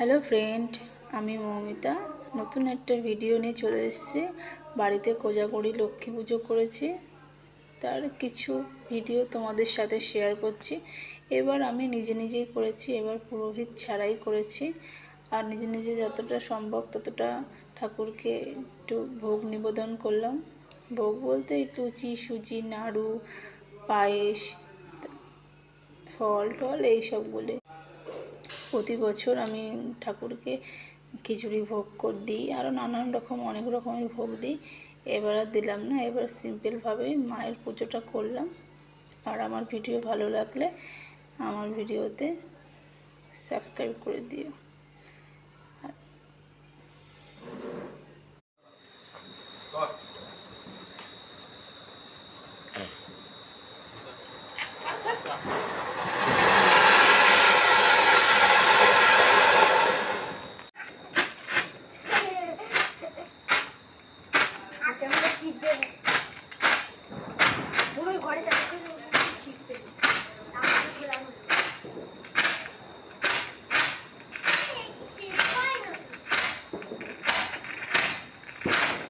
Hello friend, আমি মৌমিতা নতুন একটা ভিডিও নিয়ে চলে এসেছি। বাড়িতে কোজাগরি লক্ষ্মী পুজো করেছি, তার কিছু ভিডিও তোমাদের সাথে শেয়ার করছি। এবার আমি নিজেই করেছি, এবার পুরোহিত ছাড়াই করেছি। আর নিজে যতটা সম্ভব ততটা ঠাকুরকে একটু ভোগ নিবেদন করলাম। ভোগ বলতে লুচি, সুজি, নাড়ু, পায়েস, ফল টল এইসবগুলো। প্রতি বছর আমি ঠাকুরকে খিচুড়ি ভোগ দিই, আরও নানান রকম অনেক রকমের ভোগ দিই। এবার আর দিলাম না, এবার সিম্পলভাবেই মায়ের পুজোটা করলাম। আর আমার ভিডিও ভালো লাগলে আমার ভিডিওতে সাবস্ক্রাইব করে দিও।